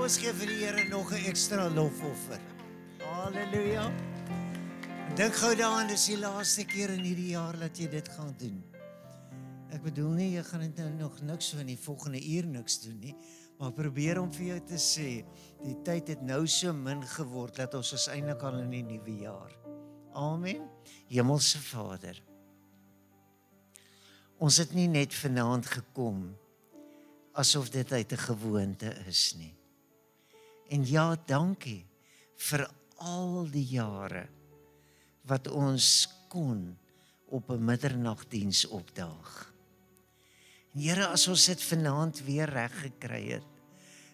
ons gee vir die Here nog 'n ekstra lofoffer. Halleluja. Dink gou daaraan, dis die laaste keer in hierdie jaar dat jy dit gaan doen. Ek bedoel nie, jy gaan dit nou nog niks so in die volgende uur niks doen nie, maar probeer om vir jou te sê, die tyd het nou so min geword, dat ons is eintlik al in die nuwe jaar. Amen. Hemelse Vader, ons het nie net vanaand gekom, asof dit uit 'n gewoonte is nie. En ja, dankie vir al die jare wat ons kon op 'n middernagdiens opdaag. En Here, as ons dit vanaand weer reg gekry het,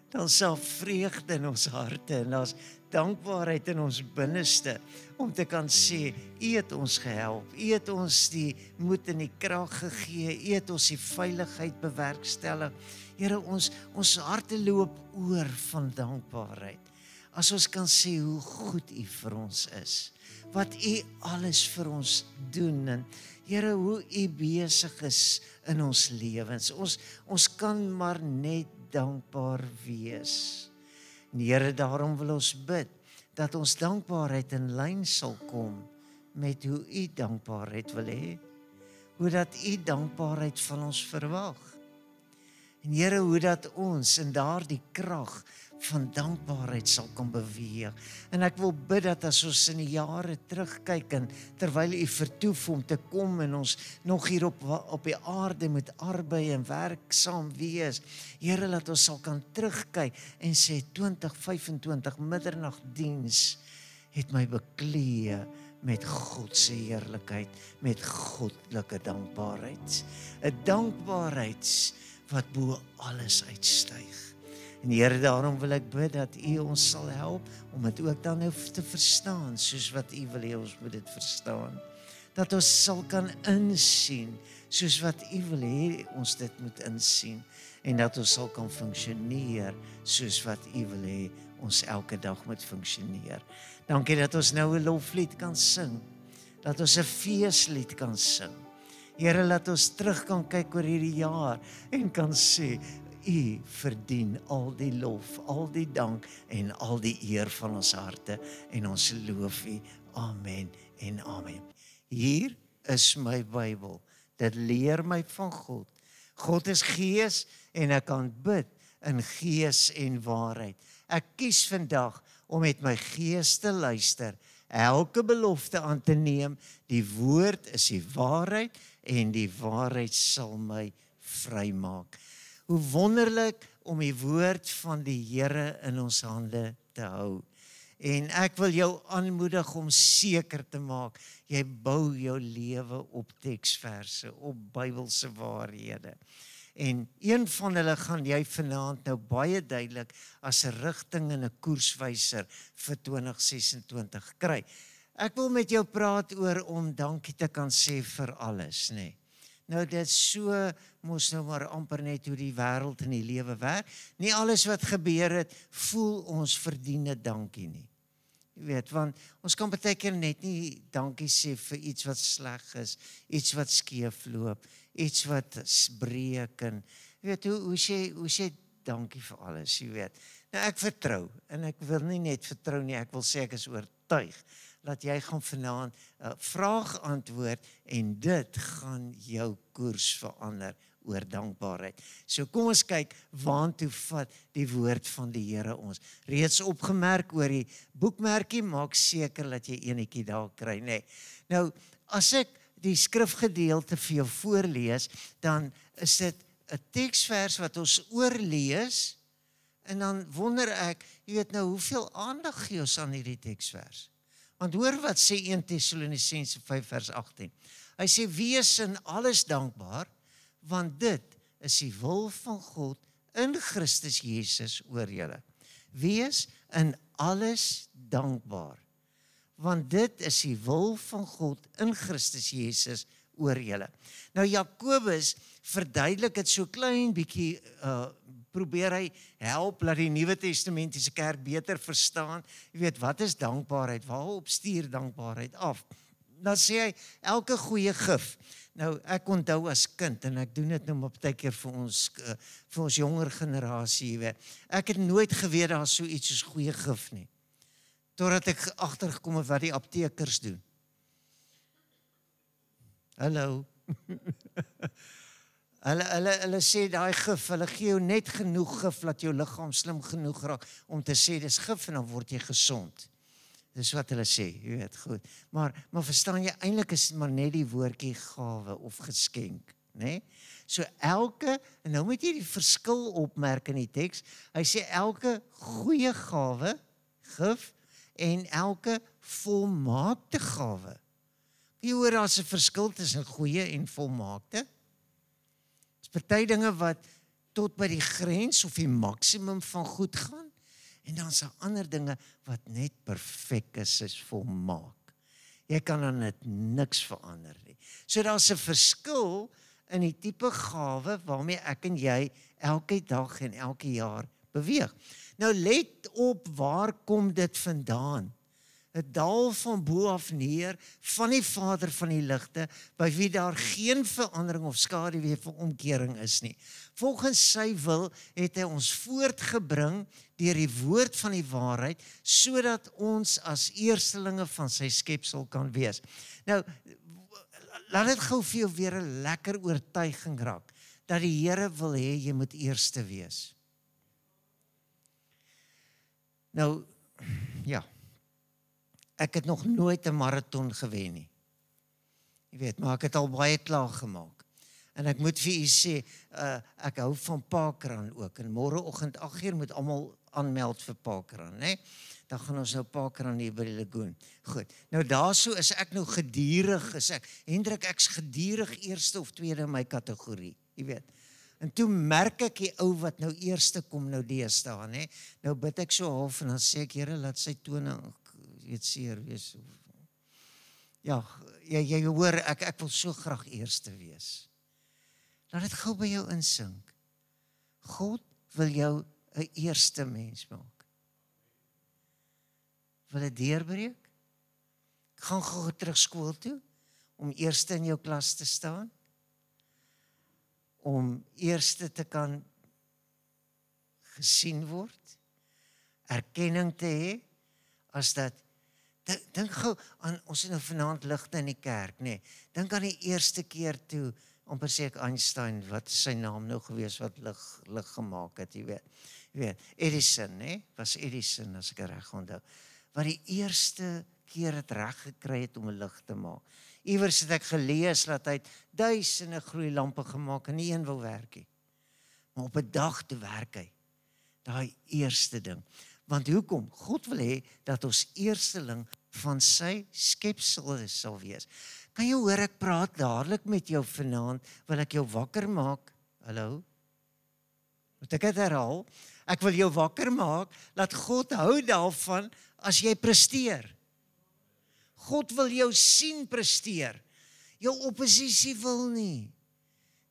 dan sal vreugde in ons harte en daar's dankbaarheid in ons binneste om te kan sê, U het ons gehelp, U het ons die moed en die krag gegee, U het ons die veiligheid bewerkstellig. Here, ons harte loop oor van dankbaarheid. As ons kan sê hoe goed U vir ons is, wat U alles vir ons doen en Here, hoe U besig is in ons lewens. Ons kan maar net dankbaar wees. En Here, daarom wil ons bid dat ons dankbaarheid in lyn sal kom met hoe U dankbaarheid wil hê, hoe dat U dankbaarheid van ons verwag. En Here, hoe dat ons in daardie krag van dankbaarheid sal kan beweeg. En ek wil bid dat as ons in die jare terugkyk en terwyl U vertoef om te kom en ons nog hier op die aarde moet arbei en werksaam wees, Here, dat ons sal kan terugkyk en sê 2025 middernagdiens het my beklee met God se heerlikheid, met goddelike dankbaarheid. 'n dankbaarheid wat bo alles uitstyg. En Here, daarom wil ek bid dat U ons sal help om dit ook dan nou te verstaan, soos wat U wil hê ons moet dit verstaan. Dat ons sal kan insien, soos wat U wil hê ons dit moet insien. En dat ons sal kan funksioneer, soos wat U wil hê ons elke dag moet funksioneer. Dankie dat ons nou 'n loflied kan sing, dat ons 'n feeslied kan sing. Here, laat ons terug kan kyk oor hierdie jaar en kan sê, U verdien al die lof, al die dank en al die eer van ons harte en ons loof U. Amen en amen. Hier is my Bybel. Dit leer my van God. God is gees en ek kan bid in gees en waarheid. Ek kies vandag om met my gees te luister, elke belofte aan te neem. Die woord is die waarheid en die waarheid sal my vrymaak. Hoe wonderlik om die woord van die Here in ons hande te hou. En ek wil jou aanmoedig om seker te maak, jy bou jou lewe op teksverse, op Bybelse waarhede. En een van hulle gaan jy vanaand nou baie duidelik as 'n rigting en 'n koerswyser vir 2026 kry. Ek wil met jou praat oor om dankie te kan sê vir alles, nê. Nou dit so mos nou maar amper net hoe die wêreld en die lewe werk. Nie alles wat gebeur het, voel ons verdien 'n dankie nie. Jy weet, want ons kan baie keer net nie dankie sê vir iets wat sleg is, iets wat skeef loop, iets wat breek en jy weet, hoe sê dankie vir alles, jy weet. Nou ek vertrou en ek wil nie net vertrou nie, ek wil sê ek is oortuig dat jy gaan vanaand 'n vraag antwoord en dit gaan jou koers verander oor dankbaarheid. So kom ons kyk waantoe vat die woord van die Here ons. Reeds opgemerk oor die boekmerkie, maak seker dat jy enetjie daar kry, nê. Nou, as ek die skrifgedeelte vir jou voorlees, dan is dit 'n teksvers wat ons oorlees en dan wonder ek, jy weet nou, hoeveel aandag gee ons aan hierdie teksvers? Want hoor wat sê 1 Tessalonisense 5 vers 18. Hy sê, wees in alles dankbaar, want dit is die wil van God in Christus Jesus oor julle. Wees in alles dankbaar, want dit is die wil van God in Christus Jesus oor julle. Nou Jakobus verduidelik dit so klein bietjie, probeer hy help dat die Nuwe Testamentiese kerk beter verstaan. Jy weet, wat is dankbaarheid? Waarop stuur dankbaarheid af? Dan sê hy, elke goeie gif, Nou, ek onthou as kind, en ek doen dit nou maar partykeer vir ons jonger generasie, jy weet. Ek het nooit geweet daar is so iets soos goeie gif nie. Totdat ek agtergekom het wat die aptekers doen. Hallo. Hulle sê daai gif, hulle gee jou net genoeg gif dat jou liggaam slim genoeg raak om te sê dis gif en dan word jy gesond. Dis wat hulle sê, jy weet, goed. Maar verstaan jy, eintlik is maar net die woordjie gawe of geskenk, né? So elke, en nou moet jy die verskil opmerk in die teks. Hy sê elke goeie gawe, gif, en elke volmaakte gawe. Jy hoor daar's 'n verskil tussen goeie en volmaakte. Dis party dinge wat tot by die grens of die maksimum van goed gaan, en dan is daar ander dinge wat net perfek is volmaak. Jy kan aan dit niks verander nie. So daar's 'n verskil in die tipe gawe waarmee ek en jy elke dag en elke jaar beweeg. Nou let op, waar kom dit vandaan? 'n Daal van bo af neer van die Vader van die ligte, by wie daar geen verandering of skaduwee vir omkering is nie. Volgens sy wil het hy ons voortgebring deur die woord van die waarheid, sodat ons as eerstelinge van sy skepsel kan wees. Nou, laat dit gou vir jou weer 'n lekker oortuiging raak, dat die Here wil hê jy moet eerste wees. Nou, ja, ek het nog nooit 'n maraton gewen nie. Jy weet, maar ek het al baie klaar gemaak. En ek moet vir u sê, ek hou van parkrun ook. En môreoggend 8:00 moet almal aanmeld vir parkrun, né? Dan gaan ons nou parkrun hier by die lagoon. Goed. Nou daarso is ek nou gedurig, Hendrik, ek's gedurig eerste of tweede in my kategorie, jy weet. En toe merk ek die ou wat nou eerste kom nou deesdae, né? Nou bid ek so half en dan sê ek, Here, laat sy tone weet seer wees. Ja, jy hoor, ek wil so graag eerste wees. Laat dit gou by jou insink. God wil jou 'n eerste mens maak. Wil dit deurbreek? Gaan gou terug skool toe om eerste in jou klas te staan. Om eerste te kan gesien word. Erkenning te hê as dat. Dink gou aan, ons het nou vanaand ligte in die kerk, nee. Dink aan die eerste keer toe, amper sê ek Einstein, wat is sy naam nou gewees, wat lig gemaak het, jy weet. Edison, nee, was Edison, as ek reg onthou, wat die eerste keer het reg gekry het om 'n lig te maak. Iewers het ek gelees dat hy duisende gloeilampe gemaak en nie een wil werk nie. Maar op 'n dag toe werk hy, daai eerste ding. Want hoekom? God wil hê dat ons eersteling van sy skepsel sal wees. Kan jy hoor, ek praat dadelik met jou vanaand, wil ek jou wakker maak. Hallo? Moet ek dit herhaal? Ek wil jou wakker maak, dat God hou daarvan as jy presteer. God wil jou sien presteer. Jou oppositie wil nie.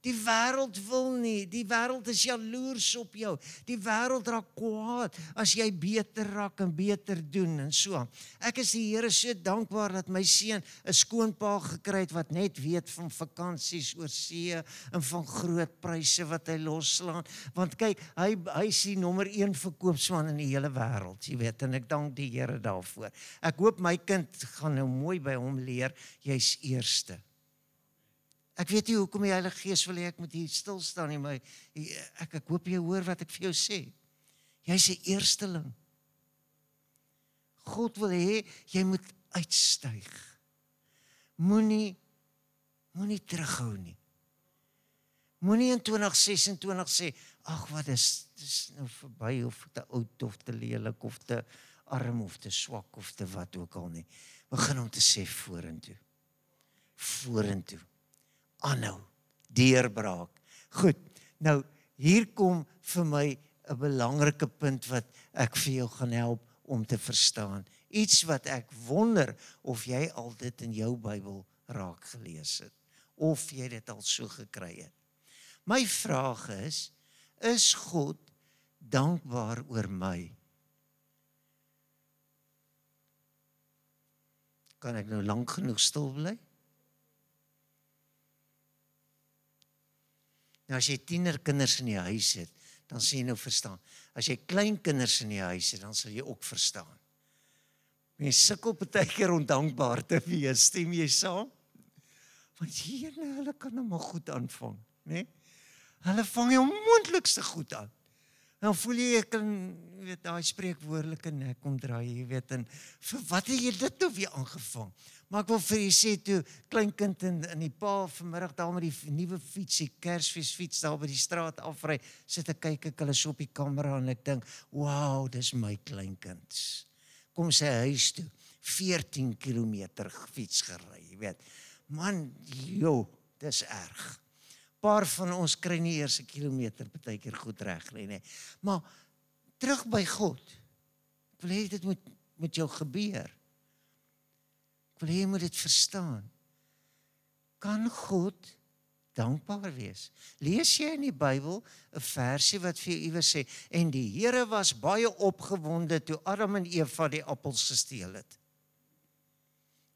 Die wêreld wil nie, die wêreld is jaloers op jou, die wêreld raak kwaad as jy beter raak en beter doen en so. Ek is die Here so dankbaar dat my seun 'n skoonpa gekry het wat net weet van vakansies oor see en van groot pryse wat hy losslaan, want kyk, hy is die nommer 1 verkoopsman in die hele wêreld, jy weet, en ek dank die Here daarvoor. Ek hoop my kind gaan nou mooi by hom leer, jy's eerste. Ek weet nie hoekom die Heilige Gees wil hê ek moet hier stil staan nie, maar ek hoop jy hoor wat ek vir jou sê. Jy's 'n eersteling. God wil hê jy moet uitstyg. Moenie terughou nie. Moenie in 2026 sê, ag wat dis nou verby, of te oud of te lelik of te arm of te swak of te wat ook al nie. Begin om te sê vorentoe. Aanhou, deurbraak. Goed, nou hier kom vir my 'n belangrike punt wat ek vir jou gaan help om te verstaan. Iets wat ek wonder of jy al dit in jou Bybel raak gelees het, of jy dit al so gekry het. My vraag is God dankbaar oor my? Kan ek nou lank genoeg stil bly? Nou as jy tienerkinders in die huis het, dan sal jy nou verstaan. As jy kleinkinders in die huis het, dan sal jy ook verstaan. Mens sukkel baie keer om dankbaar te wees, stem jy saam? Want hier, hulle kan hom goed aanvang, né? Hulle vang jou moontlikste goed aan. Dan voel jy kan, daai spreekwoordelike nek omdraai, jy weet, en vir wat het jy dit nou weer aangevang? Maar ek wil vir jy sê, toe kleinkind in die pa vanmiddag daar met die nuwe fiets, die Kersfeesfiets daar by die straat afry, sit ek kyk ek hulle so op die kamera en ek dink, wow, dis my kleinkind. Kom sy huis toe, 14 kilometer fiets gery, jy weet. Man, dis erg. Paar van ons kry nie eers 'n kilometer baie keer goed reg nie. Maar terug by God. Ek wil hê dit moet met jou gebeur. Ek wil hê jy moet dit verstaan. Kan God dankbaar wees? Lees jy in die Bybel 'n versie wat vir jou iewers sê, en die Here was baie opgewonde toe Adam en Eva die appels gesteel het.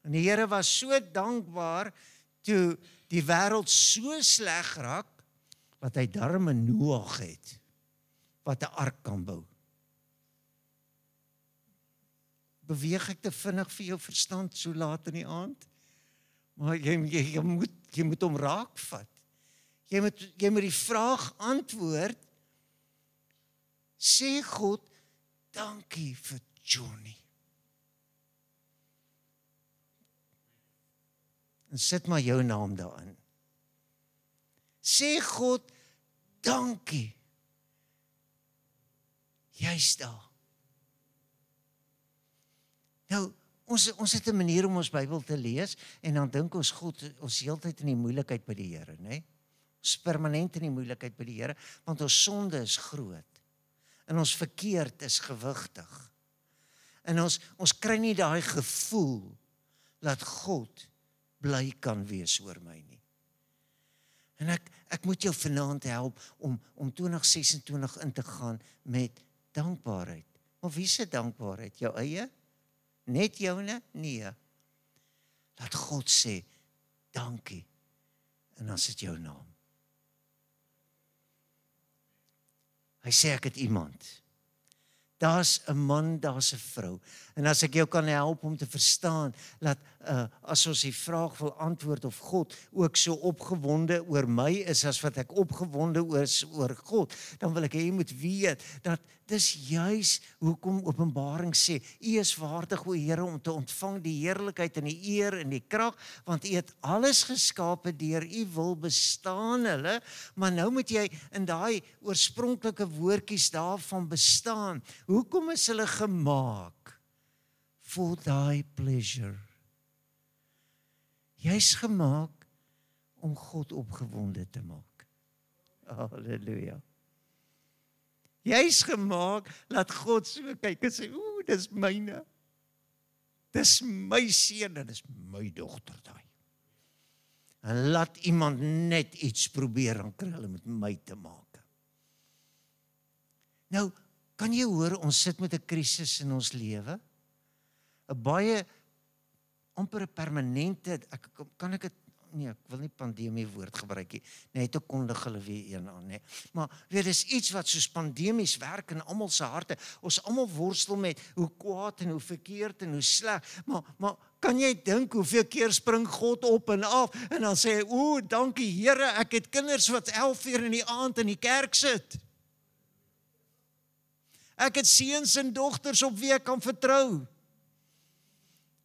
En die Here was so dankbaar toe die wêreld so sleg raak, wat hy darm 'n Noag het, wat 'n ark kan bou. Beweeg ek te vinnig vir jou verstand so laat in die aand? Maar jy moet hom raakvat. Jy moet die vraag antwoord, sê God, dankie vir Johnny. En sit maar jou naam daarin. Sê God, dankie. Jy's daar. Nou, ons het 'n manier om ons Bybel te lees, en dan dink ons God, ons heeltyd in die moeilikheid by die Here, né? Ons permanent in die moeilikheid by die Here, want ons sonde is groot. En ons verkeerd is gewigtig. En ons kry nie daai gevoel, dat God bly kan wees oor my nie. En ek moet jou vanaand help om 2026 in te gaan met dankbaarheid. Maar wie se dankbaarheid? Jou eie? Net joune? Nee. Laat God sê, dankie. En dan is dit jou naam. Hy sê ek het iemand. Daar's 'n man, daar's 'n vrou. En as ek jou kan help om te verstaan, dat as ons die vraag wil antwoord of God ook so opgewonde oor my is, as wat ek opgewonde is oor God, dan wil ek hê jy moet weet, dat dis juis hoekom Openbaring sê, U is waardig, o Here, om te ontvang die heerlikheid en die eer en die krag, want U het alles geskape deur U wil bestaan hulle, maar nou moet jy in daai oorspronklike woordjies daarvan bestaan. Hoekom is hulle gemaak? For thy pleasure. Jy's gemaak om God opgewonde te maak. Halleluja. Jy's gemaak, laat God so kyk en sê, dis myne. Dis my seun en dis my dogter daai. En laat iemand net iets probeer, dan kry hulle met my te maak. Nou, kan jy hoor, ons sit met 'n krisis in ons lewe? 'n baie amper 'n permanente, ek wil nie pandemie woord gebruik nie, net te kondig hulle weer een aan, nee. Maar weet, dis iets wat soos pandemies werk in almal se harte. Ons almal worstel met hoe kwaad en hoe verkeerd en hoe sleg, maar kan jy dink hoeveel keer spring God op en af en dan sê hy, dankie Here, ek het kinders wat 11 uur in die aand in die kerk sit. Ek het seuns en dogters op wie ek kan vertrou.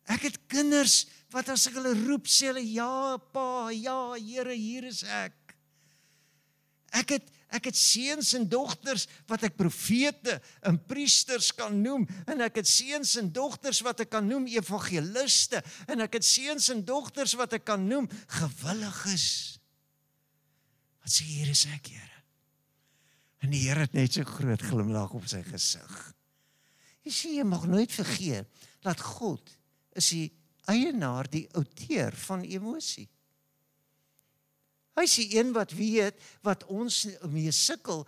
Ek het kinders wat as ek hulle roep, sê hulle, ja pa, ja Here, hier is ek. Ek het seuns en dogters wat ek profete en priesters kan noem, en ek het seuns en dogters wat ek kan noem evangeliste, en ek het seuns en dogters wat ek kan noem gewilliges. Wat sê, hier is ek, Here. En die Here het net so groot glimlag op sy gesig. Jy sê, jy mag nooit vergeet, dat God is die eienaar, die outeur van emosie. Hy is die een wat weet, wat ons mee sukkel,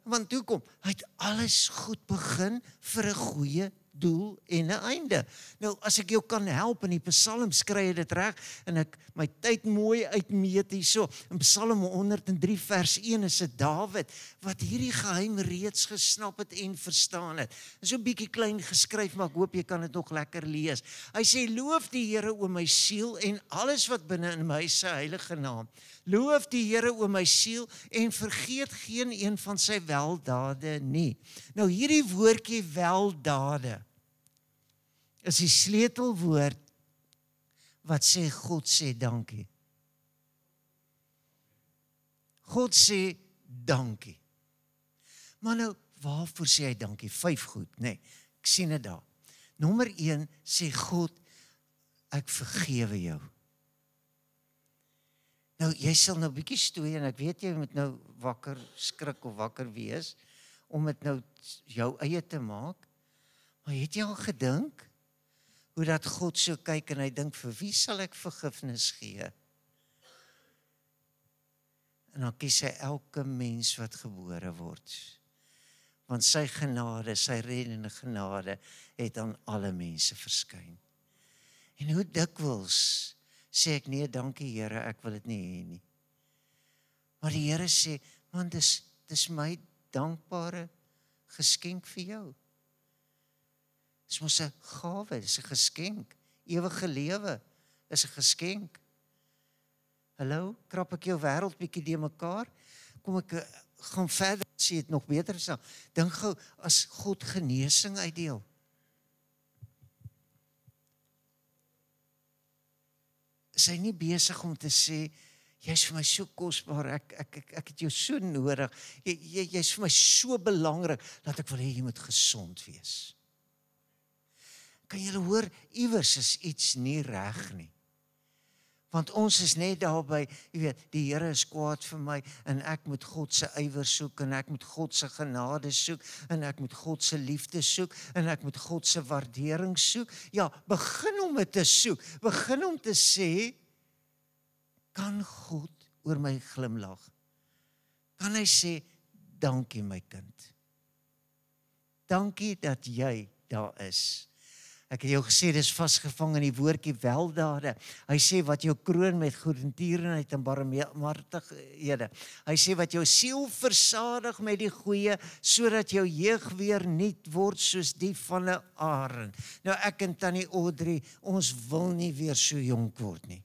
want hoekom? Hy het alles goed begin vir 'n goeie doel en 'n einde. Nou, as ek jou kan help in die Psalms, kry jy dit reg, en ek my tyd mooi uitmeet hierso. In Psalm 103 vers 1 is dit Dawid, wat hierdie geheim reeds gesnap het en verstaan het. Dit is so 'n bietjie klein geskryf, maar ek hoop jy kan dit nog lekker lees. Hy sê, loof die Here o my siel en alles wat binne in my is sy heilige naam. Loof die Here o my siel en vergeet geen een van sy weldade nie. Nou hierdie woordjie weldade is die sleutelwoord wat sê God sê dankie. God sê dankie. Maar nou, waarvoor sê hy dankie? 5 goed, nee, ek sien dit daar. Nommer 1 sê God, ek vergewe jou. Nou, jy sal nou 'n bietjie stoei en ek weet jy moet nou wakker skrik of wakker wees om dit nou jou eie te maak. Maar het jy al gedink hoe dat God so kyk en hy dink, vir wie sal ek vergifnis gee? En dan kies hy elke mens wat gebore word. Want sy genade, sy reddende genade het aan alle mense verskyn. En hoe dikwels sê ek, nee, dankie Here, ek wil dit nie hê nie. Maar die Here sê, man, dis my dankbare geskenk vir jou. Dis mos 'n gawe, dis 'n geskenk. Ewige lewe is 'n geskenk. Hallo, krap ek jou wêreld bietjie de mekaar? Kom ek gaan verder, sê dit nog beter sal. Dink gou, as God genesing uitdeel. Is hy nie besig om te sê, jy's vir my so kosbaar, ek het jou so nodig, jy's vir my so belangrik, dat ek wil hê jy moet gesond wees. Kan julle hoor, iewers is iets nie reg nie. Want ons is net daarby, jy weet, die Here is kwaad vir my, en ek moet God se ywer soek, en ek moet God se genade soek, en ek moet God se liefde soek, en ek moet God se waardering soek. Ja, begin om dit te soek, begin om te sê, kan God oor my glimlag? Kan hy sê, dankie my kind. Dankie dat jy daar is. Ek het jou gesê, dis vasgevang in die woordjie weldade. Hy sê, wat jou kroon met goedertierenheid en barmhartighede. Hy sê, wat jou siel versadig met die goeie, sodat jou jeug weer nuut word, soos die van 'n arend. Nou, ek en Tannie Audrey, ons wil nie weer so jonk word nie.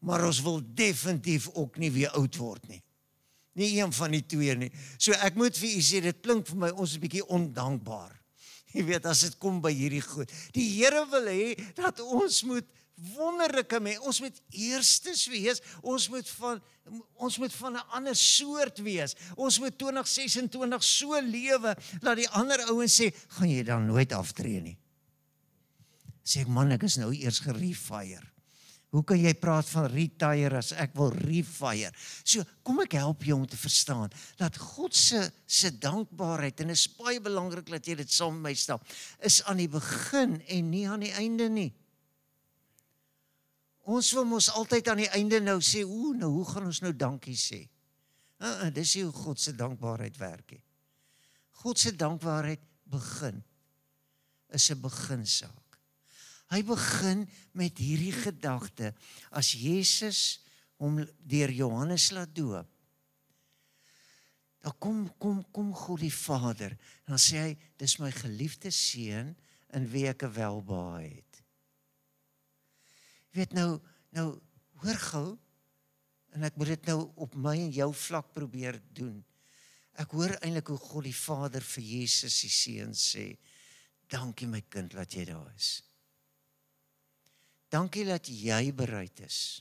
Maar ons wil definitief ook nie weer oud word nie. Nie een van die twee nie. So ek moet vir u sê, dit klink vir my, ons is 'n bietjie ondankbaar. Jy weet, as dit kom by hierdie goed. Die Here wil hê, dat ons moet wonderlike mense, ons moet eerstes wees, ons moet van 'n ander soort wees. Ons moet 2026 so lewe, dat die ander ouens sê, gaan jy dan nooit aftree nie? Sê ek, man, ek is nou eers gerefire. Hoe kan jy praat van retire as ek wil refire? So, kom ek help jou om te verstaan, dat God se dankbaarheid, en dit is baie belangrik dat jy dit saam met my stap, is aan die begin en nie aan die einde nie. Ons wil mos altyd aan die einde nou sê, nou hoe gaan ons nou dankie sê? Dis nie hoe God se dankbaarheid werk nie. God se dankbaarheid is 'n beginsaak. Hy begin met hierdie gedagte, as Jesus hom deur Johannes laat doop, dan kom God die Vader, en dan sê hy, dis my geliefde seun, in wie ek 'n welbehae het. Jy weet nou, hoor gou, en ek moet dit nou op my en jou vlak probeer doen. Ek hoor eintlik hoe God die Vader vir Jesus die seun sê, dankie my kind, dat jy daar is. Dankie dat jy bereid is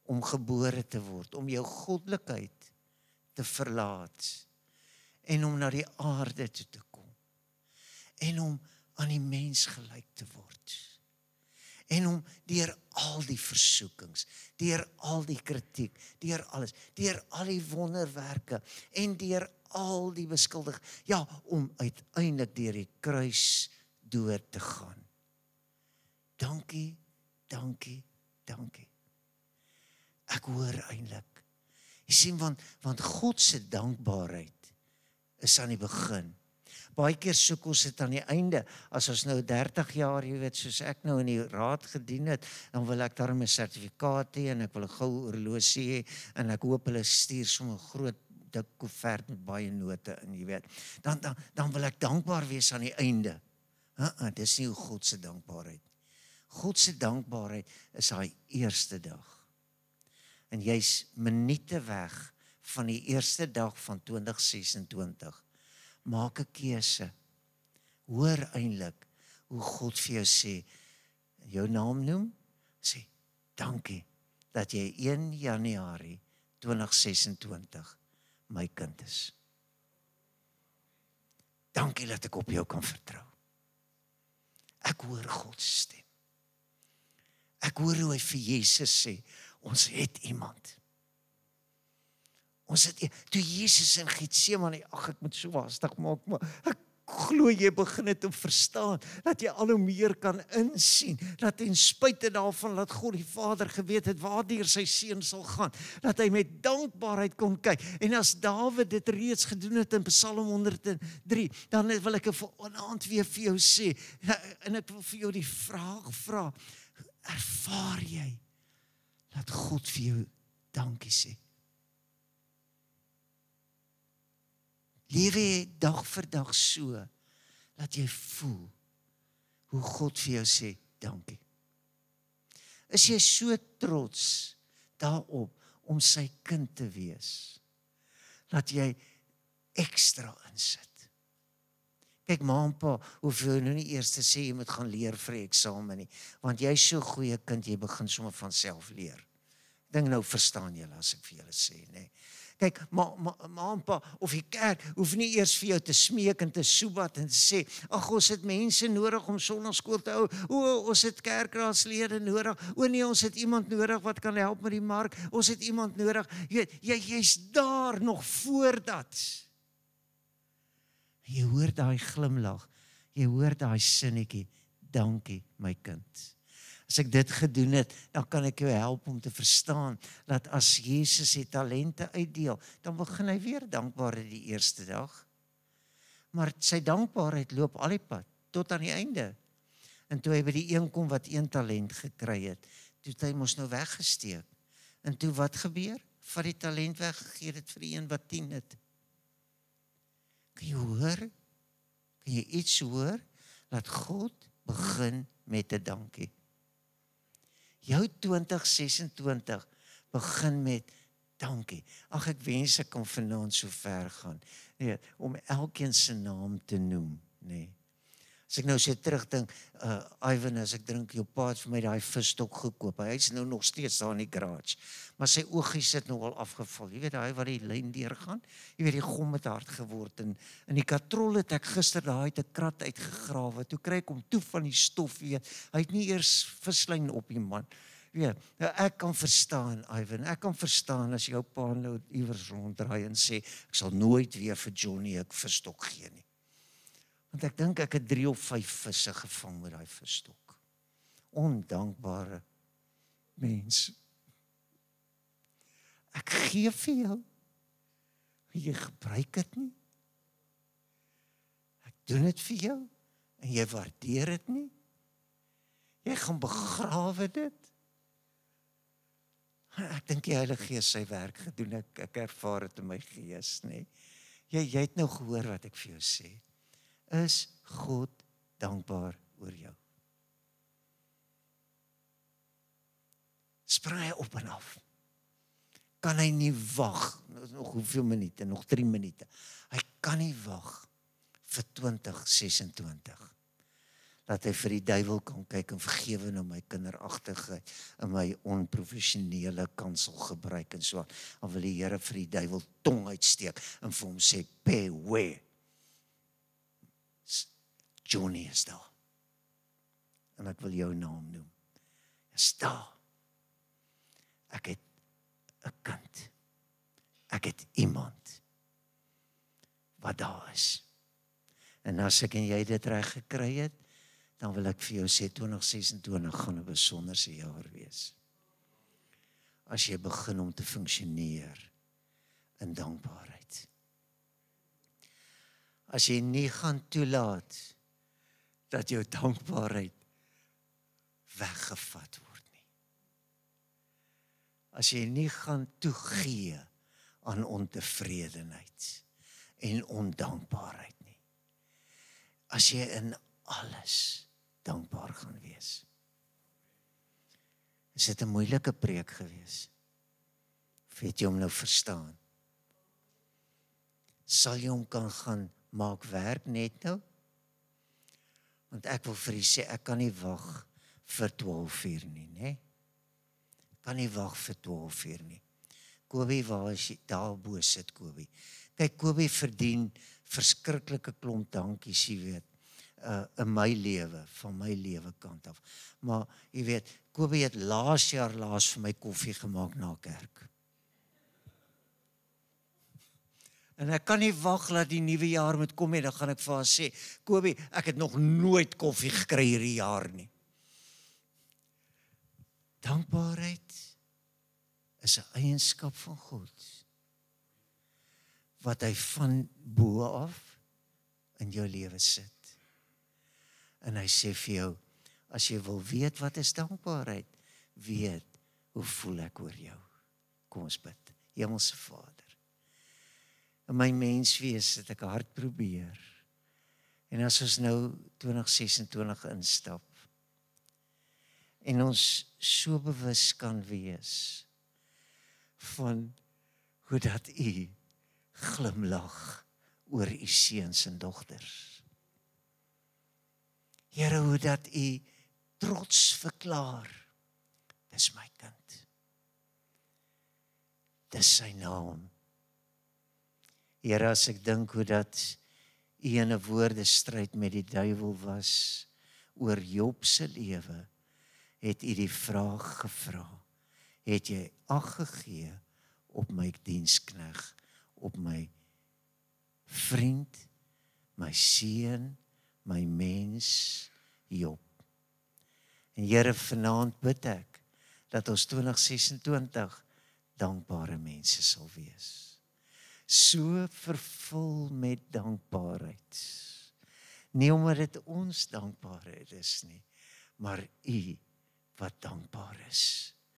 om gebore te word, om jou goddelikheid te verlaat en om na die aarde toe te kom en om aan die mens gelyk te word en om deur al die versoekings, deur al die kritiek, deur alles, deur al die wonderwerke en deur al die beskuldig, ja, om uiteindelik deur die kruis dood te gaan. Dankie, dankie, dankie. Ek hoor eintlik. Jy sien, want God se dankbaarheid is aan die begin. Baie keer soek ons dit aan die einde, as ons nou 30 jaar, jy weet, soos ek nou in die raad gedien het, dan wil ek daarom 'n sertifikaat hê, en ek wil 'n goue horlosie hê, en ek hoop hulle stuur sommer 'n groot dik koevert met baie note in, jy weet. Dan wil ek dankbaar wees aan die einde. Dis nie hoe God se dankbaarheid. God se dankbaarheid is daai eerste dag. En jy's minute weg van die eerste dag van 2026. Maak 'n keuse. Hoor eintlik hoe God vir jou sê, jou naam noem, sê, dankie dat jy 1 Januarie 2026 my kind is. Dankie dat ek op jou kan vertrou. Ek hoor God se stem. Ek hoor hoe hy vir Jesus sê, ons het iemand. Toe Jesus in Getsemane, ek moet so haastig maak, maar ek glo jy begin dit om verstaan, dat jy al hoe meer kan insien, dat ten spyte daarvan dat God die Vader geweet het waardeur sy seun sal gaan, dat hy met dankbaarheid kon kyk, en as Dawid dit reeds gedoen het in Psalm 103, dan wil ek vanaand weer vir jou sê, en ek wil vir jou die vraag vra, ervaar jy dat God vir jou dankie sê? Lewe jy dag vir dag so, dat jy voel hoe God vir jou sê, dankie. Is jy so trots daarop om sy kind te wees, dat jy ekstra insit? Kyk, ma en pa, hoef jy nou nie eers te sê, jy moet gaan leer vir die eksamen nie, want jy is so goeie kind, jy begin sommer van self leer. Ek dink nou verstaan julle as ek vir julle sê, nee. Kyk, ma en pa, of die kerk, hoef nie eers vir jou te smeek en te soebat en te sê, ag, ons het mense nodig om sonnaskool te hou, ons het kerkraadslede nodig, nee, ons het iemand nodig wat kan help met die mark, ons het iemand nodig, jy's daar nog voordat. Jy hoor daai glimlag, jy hoor daai sinnetjie, dankie my kind. As ek dit gedoen het, dan kan ek jou help om te verstaan, dat as Jesus sy talente uitdeel, dan begin hy weer dankbaar die eerste dag. Maar sy dankbaarheid loop al die pad, tot aan die einde. En toe hy by die een kom wat 1 talent gekry het, toe het hy mos nou weggesteek. En toe wat gebeur? Vat die talent weggegee het vir die een wat 10 het. Kan jy hoor? Kan jy iets hoor? Dat God begin met 'n dankie. Jou 2026 begin met dankie. Ag, ek wens ek kan vanaand so ver gaan, nee, om elkeen se naam te noem, nee. As ek nou so terugdink, Ivan, as ek drink, jou pa het vir my daai visstok gekoop, hy is nou nog steeds daar in die garage, maar sy oogies het nou al afgeval, jy weet, hy wat die lyn deurgaan, jy weet, die gom het hard geword, en in die katrol het ek gister daai uit 'n krat uitgegrawe, toe kry ek hom toe van die stof, jy weet, hy het nie eers vislyn op die man, weet, nou ek kan verstaan, Ivan, ek kan verstaan as jou pa nou iewers ronddraai en sê, ek sal nooit weer vir Johnny 'n visstok gee nie. Want ek dink ek het 3 of 5 visse gevang met daai visstok. Ondankbare mens. Ek gee vir jou, jy gebruik dit nie. Ek doen dit vir jou, en jy waardeer dit nie. Jy gaan begrawe dit. Ek dink die Heilige Gees sy werk gedoen, ek ervaar dit in my gees, nee. Jy het nou gehoor wat ek vir jou sê. Is God dankbaar oor jou? Spring hy op en af? Kan hy nie wag, nog hoeveel minute, nog 3 minute, hy kan nie wag vir 2026, dat hy vir die duiwel kan kyk en vergewe na my kinderagtigheid en my onprofessionele kansel gebruik en so, dan wil die Here vir die duiwel tong uitsteek en vir hom sê, beware, Johnny is daar. En ek wil jou naam noem. Is daar. Ek het 'n kind. Ek het iemand wat daar is. En as ek en jy dit reg gekry het, dan wil ek vir jou sê 2026 gaan 'n besonderse jaar wees. As jy begin om te funksioneer in dankbaarheid. as jy nie gaan toelaat dat jou dankbaarheid weggevat word nie. As jy nie gaan toegee aan ontevredenheid en ondankbaarheid nie. As jy in alles dankbaar gaan wees. Is dit 'n moeilike preek gewees? Of het jy hom nou verstaan? Sal jy hom kan gaan maak werk net nou? Want ek wil vir u sê, ek kan nie wag vir 12:00 nie, né? Kan nie wag vir 12:00 nie. Kobie, waar is jy? Daar bo sit Kobie. Kyk, Kobie verdien verskriklike klomp dankies, jy weet, in my lewe, van my lewe kant af. Maar, jy weet, Kobie het laas vir my koffie gemaak na kerk. En ek kan nie wag dat die nuwe jaar moet kom en dan gaan ek vir haar sê, Kobie, ek het nog nooit koffie gekry hierdie jaar nie. Dankbaarheid is 'n eienskap van God, wat hy van bo af in jou lewe sit. En hy sê vir jou, as jy wil weet wat is dankbaarheid, weet, hoe voel ek oor jou? Kom ons bid. Hemelse Vader, in my menswees het ek hard probeer. En as ons nou 2026 instap, en ons so bewus kan wees van hoe dat u glimlag oor u seuns en dogters. Here, hoe dat u trots verklaar, dis my kind. Dis sy naam. Here, as ek dink hoe dat u in 'n woordestryd met die duiwel was oor Job se lewe, het u die vraag gevra, het jy ag gegee op my dienskneg, op my vriend, my seun, my mens, Job. En Here, vanaand bid ek, dat ons 2026 dankbare mense sal wees. So vervul met dankbaarheid. Nie omdat dit ons dankbaarheid is nie, maar u wat dankbaar is.